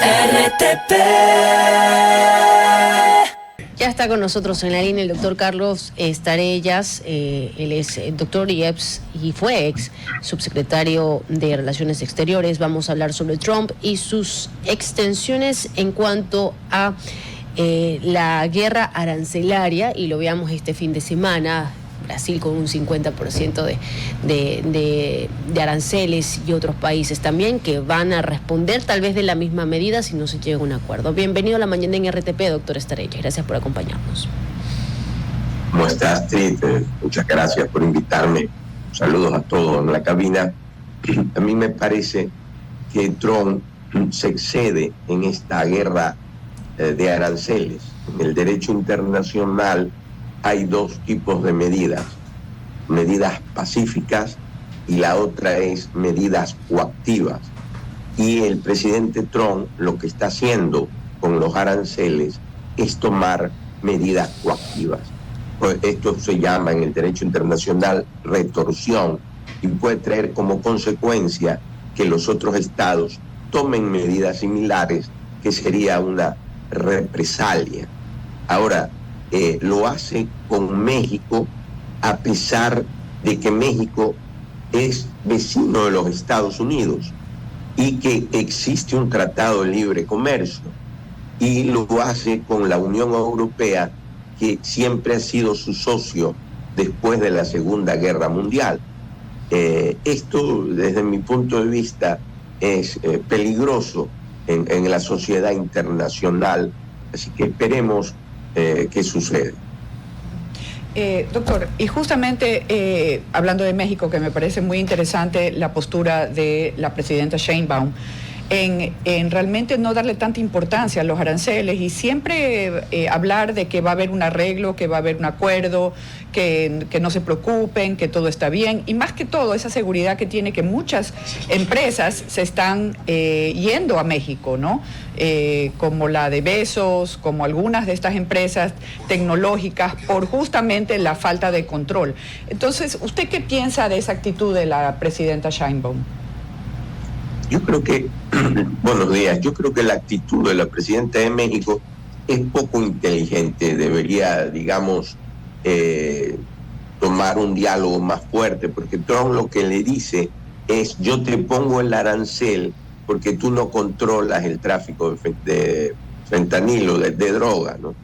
RTP. Ya está con nosotros en la línea el doctor Carlos Estarellas. Él es doctor y fue ex subsecretario de Relaciones Exteriores. Vamos a hablar sobre Trump y sus extensiones en cuanto a la guerra arancelaria, y lo veamos este fin de semana. Brasil con un 50% de aranceles, y otros países también que van a responder tal vez de la misma medida si no se llega a un acuerdo. Bienvenido a la mañana en RTP, doctor Estarellas. Gracias por acompañarnos. ¿Cómo estás, Astrid? Muchas gracias por invitarme. Saludos a todos en la cabina. A mí me parece que Trump se excede en esta guerra de aranceles. En el derecho internacional hay dos tipos de medidas pacíficas y la otra es medidas coactivas. Y el presidente Trump lo que está haciendo con los aranceles es tomar medidas coactivas. Pues esto se llama en el derecho internacional retorsión, y puede traer como consecuencia que los otros estados tomen medidas similares, que sería una represalia. Ahora, lo hace con México, a pesar de que México es vecino de los Estados Unidos y que existe un tratado de libre comercio, y lo hace con la Unión Europea, que siempre ha sido su socio después de la Segunda Guerra Mundial. Esto, desde mi punto de vista, es peligroso en la sociedad internacional, así que esperemos qué sucede. Doctor, y justamente hablando de México, que me parece muy interesante la postura de la presidenta Sheinbaum en realmente no darle tanta importancia a los aranceles, y siempre hablar de que va a haber un arreglo, que va a haber un acuerdo, que no se preocupen, que todo está bien, y más que todo esa seguridad que tiene que muchas empresas se están yendo a México, ¿no? Como la de Besos, como algunas de estas empresas tecnológicas, por justamente la falta de control. Entonces, ¿usted qué piensa de esa actitud de la presidenta Sheinbaum? Yo creo que, buenos días, yo creo que la actitud de la presidenta de México es poco inteligente. Debería, digamos, tomar un diálogo más fuerte, porque Trump lo que le dice es: yo te pongo el arancel porque tú no controlas el tráfico de fentanilo, de droga, ¿no?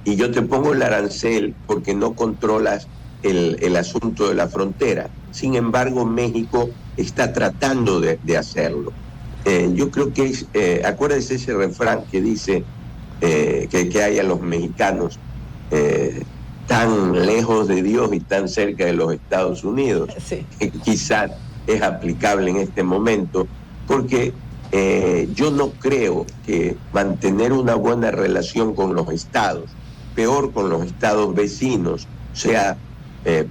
Y yo te pongo el arancel porque no controlas el asunto de la frontera. Sin embargo, México está tratando de hacerlo. Yo creo que es, acuérdense ese refrán que dice que hay a los mexicanos tan lejos de Dios y tan cerca de los Estados Unidos. Sí. Quizás es aplicable en este momento, porque yo no creo que mantener una buena relación con los estados, peor con los estados vecinos, sea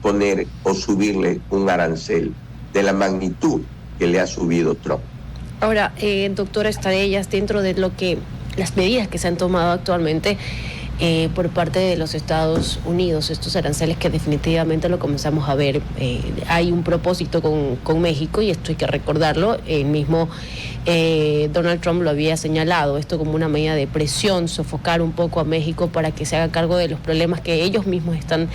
poner o subirle un arancel de la magnitud que le ha subido Trump. Ahora, doctora Estarellas, dentro de las medidas que se han tomado actualmente por parte de los Estados Unidos, estos aranceles que definitivamente lo comenzamos a ver, hay un propósito con México, y esto hay que recordarlo. El mismo Donald Trump lo había señalado, esto como una medida de presión, sofocar un poco a México para que se haga cargo de los problemas que ellos mismos están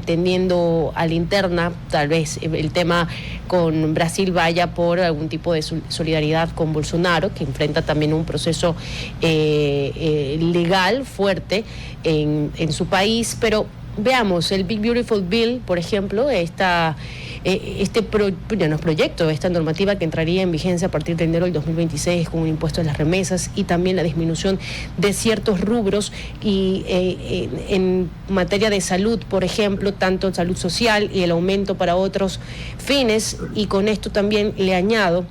teniendo a la interna. Tal vez el tema con Brasil vaya por algún tipo de solidaridad con Bolsonaro, que enfrenta también un proceso legal fuerte en su país. Pero veamos, el Big Beautiful Bill, por ejemplo, este proyecto, esta normativa que entraría en vigencia a partir de enero del 2026, con un impuesto a las remesas y también la disminución de ciertos rubros, y en materia de salud, por ejemplo, tanto salud social y el aumento para otros fines. Y con esto también le añado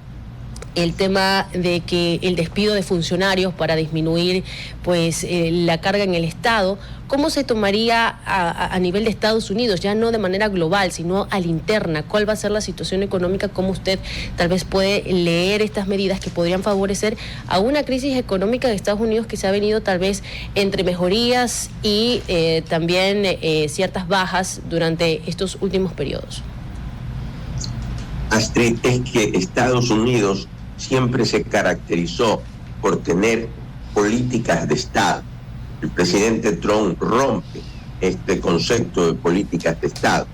el tema de que el despido de funcionarios para disminuir la carga en el Estado. ¿Cómo se tomaría a nivel de Estados Unidos, ya no de manera global, sino a la interna? ¿Cuál va a ser la situación económica? ¿Cómo usted tal vez puede leer estas medidas que podrían favorecer a una crisis económica de Estados Unidos que se ha venido tal vez entre mejorías y también ciertas bajas durante estos últimos periodos? Astrid, es que Estados Unidos siempre se caracterizó por tener políticas de Estado. El presidente Trump rompe este concepto de políticas de Estado.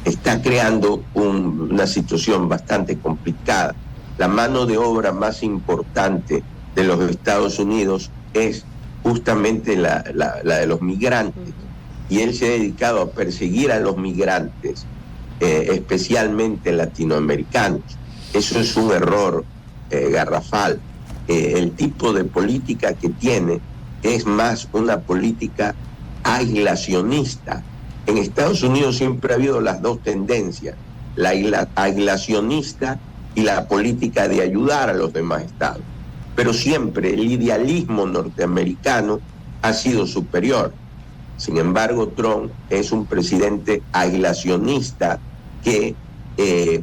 Está creando una situación bastante complicada. La mano de obra más importante de los Estados Unidos es justamente la de los migrantes. Y él se ha dedicado a perseguir a los migrantes, especialmente latinoamericanos. Eso es un error garrafal. El tipo de política que tiene es más una política aislacionista. En Estados Unidos siempre ha habido las dos tendencias, la aislacionista y la política de ayudar a los demás estados. Pero siempre el idealismo norteamericano ha sido superior. Sin embargo, Trump es un presidente aislacionista que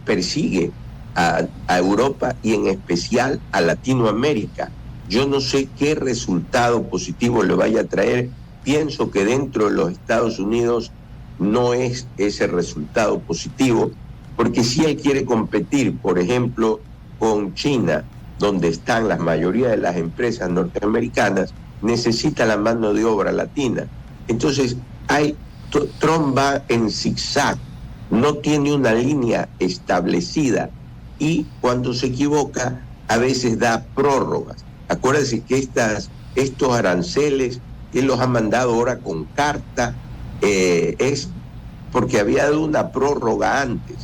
persigue a Europa y en especial a Latinoamérica. Yo no sé qué resultado positivo le vaya a traer. Pienso que dentro de los Estados Unidos no es ese resultado positivo, porque si él quiere competir, por ejemplo, con China, donde están la mayoría de las empresas norteamericanas, necesita la mano de obra latina. Entonces, Trump va en zigzag, no tiene una línea establecida y cuando se equivoca a veces da prórrogas. Acuérdense que estos aranceles, él los ha mandado ahora con carta, es porque había dado una prórroga antes.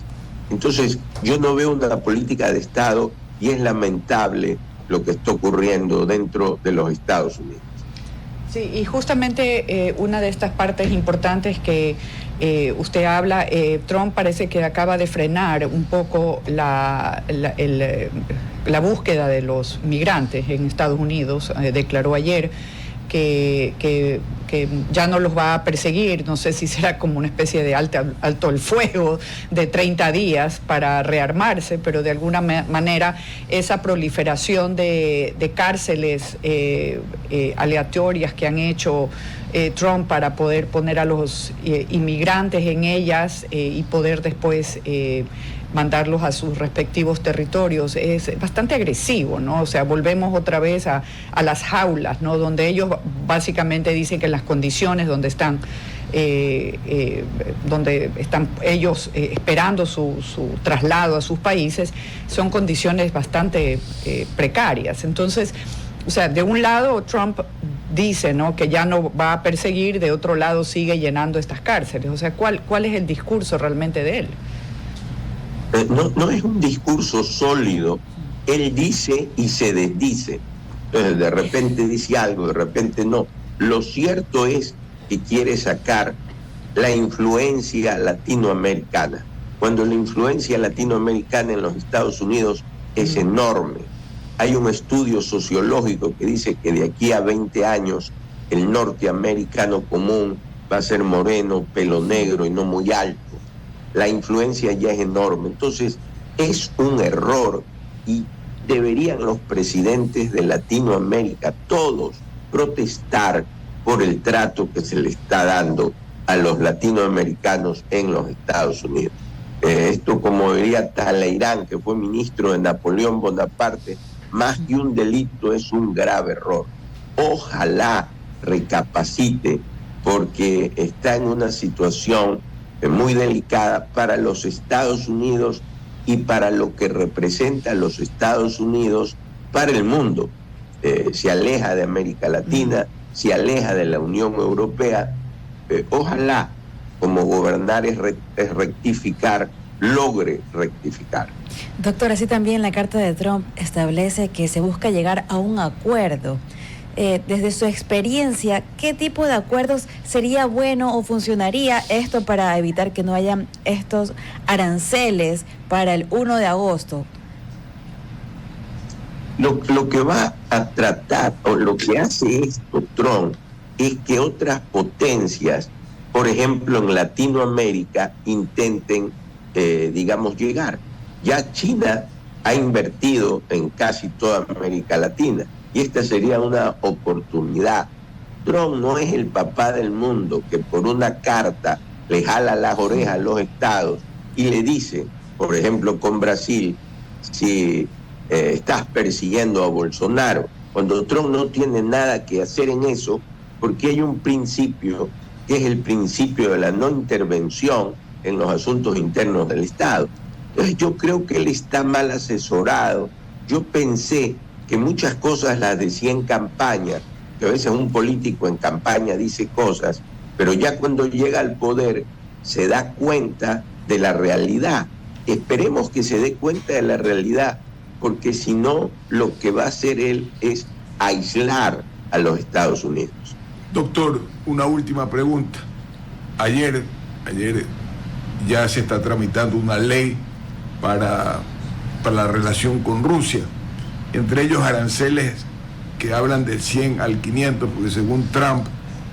Entonces, yo no veo una política de Estado y es lamentable lo que está ocurriendo dentro de los Estados Unidos. Sí, y justamente una de estas partes importantes que usted habla, Trump parece que acaba de frenar un poco la búsqueda de los migrantes en Estados Unidos. Declaró ayer que ya no los va a perseguir, no sé si será como una especie de alto el fuego de 30 días para rearmarse, pero de alguna manera esa proliferación de cárceles aleatorias que han hecho Trump para poder poner a los inmigrantes en ellas y poder después mandarlos a sus respectivos territorios, es bastante agresivo, ¿no? O sea, volvemos otra vez a las jaulas, ¿no? Donde ellos básicamente dicen que las condiciones donde están ellos esperando su traslado a sus países son condiciones bastante precarias. Entonces, o sea, de un lado Trump dice, ¿no?, que ya no va a perseguir, de otro lado sigue llenando estas cárceles. O sea, ¿cuál es el discurso realmente de él? No es un discurso sólido. Él dice y se desdice. Entonces, de repente dice algo, de repente no. Lo cierto es que quiere sacar la influencia latinoamericana. Cuando la influencia latinoamericana en los Estados Unidos es enorme. Hay un estudio sociológico que dice que de aquí a 20 años el norteamericano común va a ser moreno, pelo negro y no muy alto. La influencia ya es enorme. Entonces, es un error y deberían los presidentes de Latinoamérica, todos, protestar por el trato que se le está dando a los latinoamericanos en los Estados Unidos. Esto, como diría Talleyrand, que fue ministro de Napoleón Bonaparte, más que un delito es un grave error. Ojalá recapacite, porque está en una situación muy delicada para los Estados Unidos y para lo que representa a los Estados Unidos para el mundo. Se aleja de América Latina, se aleja de la Unión Europea. Ojalá, como gobernar es rectificar, logre rectificar. Doctor, así también la carta de Trump establece que se busca llegar a un acuerdo. Desde su experiencia, ¿qué tipo de acuerdos sería bueno o funcionaría esto para evitar que no hayan estos aranceles para el 1 de agosto? Lo que va a tratar, o lo que hace esto Trump, es que otras potencias, por ejemplo en Latinoamérica, intenten, llegar. Ya China ha invertido en casi toda América Latina. Y esta sería una oportunidad. Trump no es el papá del mundo que por una carta le jala las orejas a los estados y le dice, por ejemplo, con Brasil, si estás persiguiendo a Bolsonaro, cuando Trump no tiene nada que hacer en eso, porque hay un principio que es el principio de la no intervención en los asuntos internos del Estado. Entonces yo creo que él está mal asesorado. Yo pensé que muchas cosas las decía en campaña, que a veces un político en campaña dice cosas, pero ya cuando llega al poder se da cuenta de la realidad. Esperemos que se dé cuenta de la realidad, porque si no, lo que va a hacer él es aislar a los Estados Unidos. Doctor, una última pregunta. Ayer ya se está tramitando una ley para la relación con Rusia, entre ellos aranceles que hablan del 100 al 500, porque según Trump,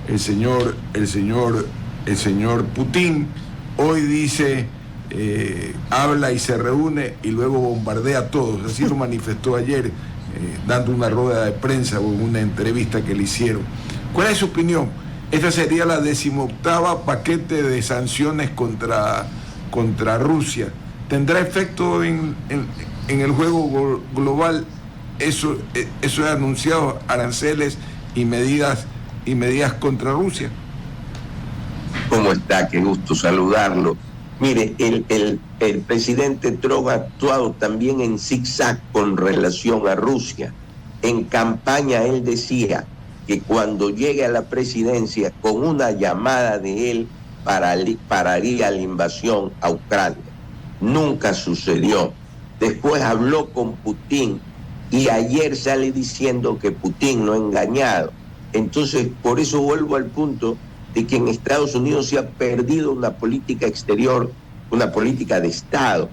el señor Putin hoy dice, habla y se reúne y luego bombardea a todos. Así lo manifestó ayer, dando una rueda de prensa o una entrevista que le hicieron. ¿Cuál es su opinión? Esta sería la 18ª paquete de sanciones contra Rusia. ¿Tendrá efecto en el juego global eso es anunciado, aranceles y medidas contra Rusia? ¿Cómo está? Qué gusto saludarlo. Mire, el presidente Trump ha actuado también en zigzag con relación a Rusia. En campaña él decía que cuando llegue a la presidencia, con una llamada de él, pararía la invasión a Ucrania. Nunca sucedió. Después habló con Putin y ayer sale diciendo que Putin lo ha engañado. Entonces, por eso vuelvo al punto de que en Estados Unidos se ha perdido una política exterior, una política de Estado,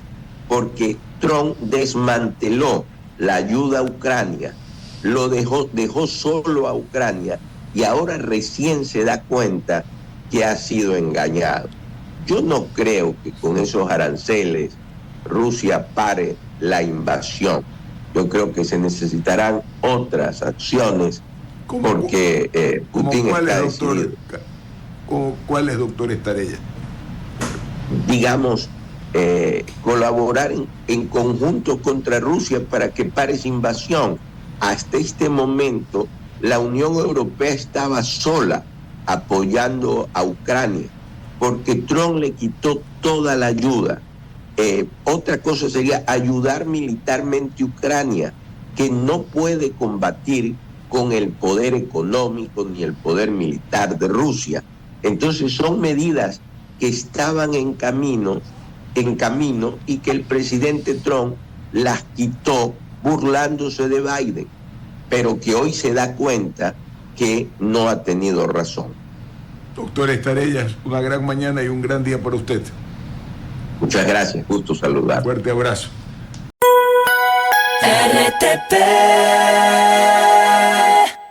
porque Trump desmanteló la ayuda a Ucrania, lo dejó solo a Ucrania y ahora recién se da cuenta que ha sido engañado. Yo no creo que con esos aranceles Rusia pare la invasión. Yo creo que se necesitarán otras acciones porque Putin está decidido. ¿Cuáles, doctor Estarella? Digamos, colaborar en conjunto contra Rusia para que pare esa invasión. Hasta este momento, la Unión Europea estaba sola apoyando a Ucrania, porque Trump le quitó toda la ayuda. Otra cosa sería ayudar militarmente a Ucrania, que no puede combatir con el poder económico ni el poder militar de Rusia. Entonces son medidas que estaban en camino y que el presidente Trump las quitó burlándose de Biden, pero que hoy se da cuenta que no ha tenido razón. Doctor Estarella, una gran mañana y un gran día para usted. Muchas gracias, gusto saludar. Fuerte abrazo. RTP